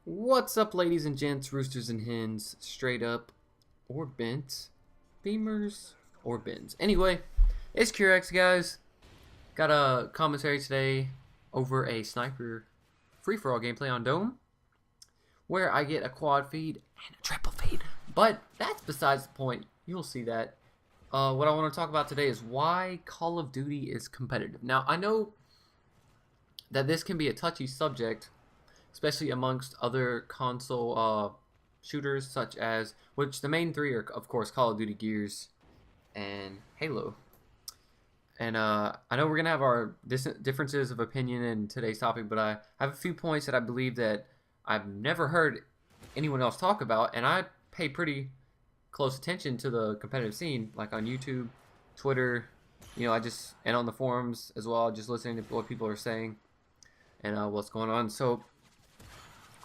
What's up, ladies and gents, roosters and hens, straight up or bent, beamers or bins? Anyway, it's Curex, guys. Got a commentary today over a sniper free-for-all gameplay on Dome, where I get a quad feed and a triple feed. But that's besides the point. You'll see that. What I want to talk about today is why Call of Duty is competitive. Now, I know that this can be a touchy subject, especially amongst other console shooters, such as, which the main three are, of course, Call of Duty, Gears, and Halo. And I know we're going to have our differences of opinion in today's topic, but I have a few points that I believe that I've never heard anyone else talk about, and I pay pretty close attention to the competitive scene, like on YouTube, Twitter, and on the forums as well, just listening to what people are saying and what's going on. So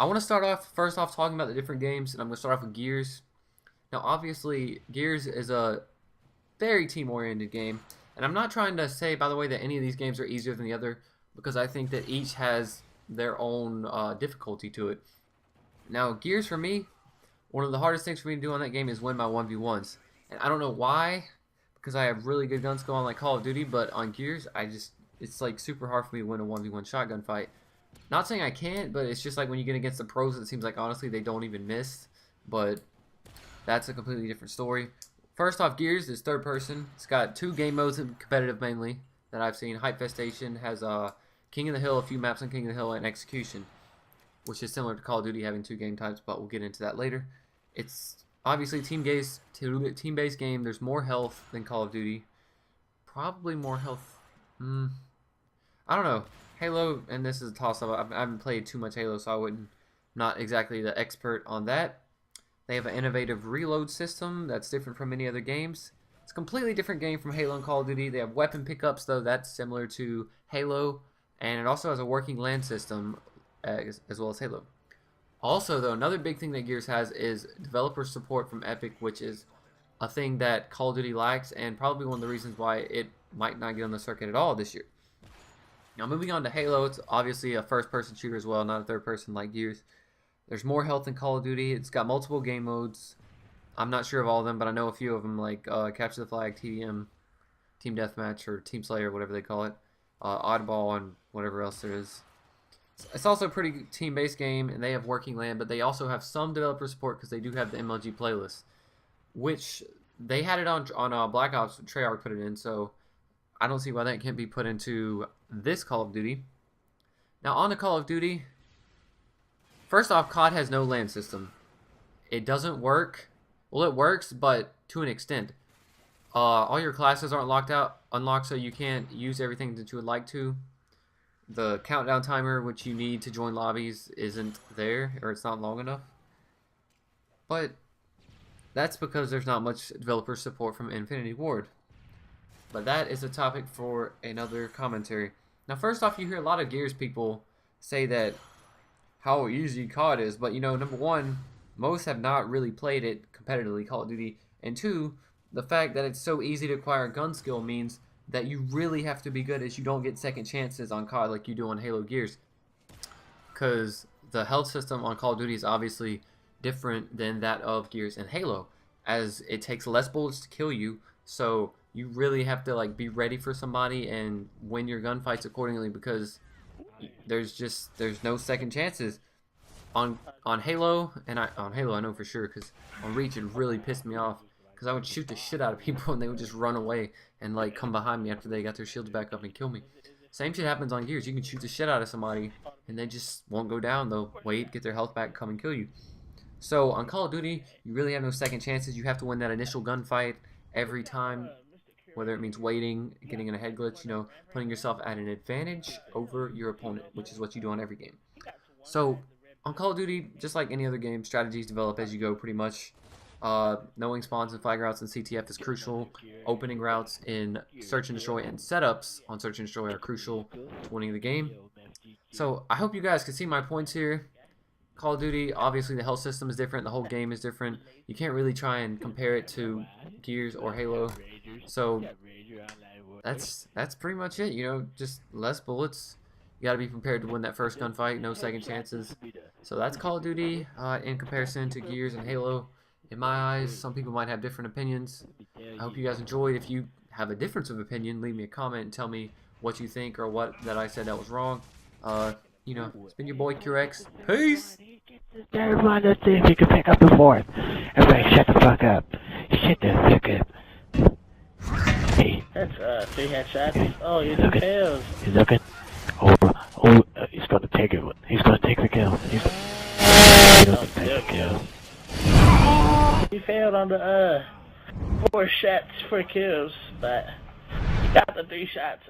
I want to start off first off talking about the different games, and I'm going to start off with Gears. Now, obviously, Gears is a very team-oriented game, and I'm not trying to say, by the way, that any of these games are easier than the other, because I think that each has their own difficulty to it. Now, Gears, for me, one of the hardest things for me to do on that game is win my 1v1s. And I don't know why, because I have really good gun skill on like Call of Duty, but on Gears, it's like super hard for me to win a 1v1 shotgun fight. Not saying I can't, but it's just like when you get against the pros, it seems like honestly they don't even miss. But that's a completely different story. First off, Gears is third person. It's got two game modes in competitive mainly that I've seen. Hypefestation has King of the Hill, a few maps on King of the Hill, and Execution, which is similar to Call of Duty, having two game types, but we'll get into that later. It's obviously team-based game. There's more health than Call of Duty. Probably more health. I don't know. Halo, and this is a toss-up. I haven't played too much Halo, so not exactly the expert on that. They have an innovative reload system that's different from many other games. It's a completely different game from Halo and Call of Duty. They have weapon pickups, though. That's similar to Halo, and it also has a working land system as well as Halo. Also, though, another big thing that Gears has is developer support from Epic, which is a thing that Call of Duty lacks, and probably one of the reasons why it might not get on the circuit at all this year. Now, moving on to Halo, it's obviously a first-person shooter as well, not a third-person like Gears. There's more health than Call of Duty. It's got multiple game modes. I'm not sure of all of them, but I know a few of them, like Capture the Flag, TDM, Team Deathmatch, or Team Slayer, whatever they call it, Oddball, and whatever else there is. It's also a pretty team-based game, and they have working land, but they also have some developer support because they do have the MLG playlist, which they had it on Black Ops. Treyarch put it in, so I don't see why that can't be put into this Call of Duty. Now, on to Call of Duty. First off, COD has no land system. It doesn't work. Well, it works, but to an extent. All your classes aren't unlocked, so you can't use everything that you would like to. The countdown timer, which you need to join lobbies, isn't there, or it's not long enough. But that's because there's not much developer support from Infinity Ward. But that is a topic for another commentary. Now, first off, you hear a lot of Gears people say that how easy COD is, but number one, most have not really played it competitively, Call of Duty, and two, the fact that it's so easy to acquire gun skill means that you really have to be good, as you don't get second chances on COD like you do on Halo Gears, because the health system on Call of Duty is obviously different than that of Gears and Halo, as it takes less bullets to kill you, so you really have to be ready for somebody and win your gunfights accordingly, because there's no second chances on Halo. And on Halo I know for sure, because on Reach it really pissed me off, because I would shoot the shit out of people and they would just run away and come behind me after they got their shields back up and kill me. Same shit happens on Gears. You can shoot the shit out of somebody and they just won't go down. They'll wait, get their health back, come and kill you. So on Call of Duty, you really have no second chances. You have to win that initial gunfight every time, whether it means waiting, getting in a head glitch, putting yourself at an advantage over your opponent, which is what you do on every game. So on Call of Duty, just like any other game, strategies develop as you go pretty much. Knowing spawns and flag routes in CTF is crucial. Opening routes in Search and Destroy and setups on Search and Destroy are crucial to winning the game. So I hope you guys can see my points here. Call of Duty, obviously the health system is different, the whole game is different. You can't really try and compare it to Gears or Halo. So that's pretty much it, just less bullets. You got to be prepared to win that first gunfight, no second chances. So that's Call of Duty in comparison to Gears and Halo. In my eyes, some people might have different opinions. I hope you guys enjoyed. If you have a difference of opinion, leave me a comment and tell me what you think or what that I said that was wrong. You know, it's been your boy Curex. Peace! Everyone, let's see if you can pick up the fourth. Everybody, shut the fuck up. Shut the fuck up. Hey. That's 3 headshots. Oh, you're the kills. He's looking. He's gonna take it. He's gonna take the kill. He's gonna take the kill. He failed on the 4 shots for kills, but he got the 3 shots.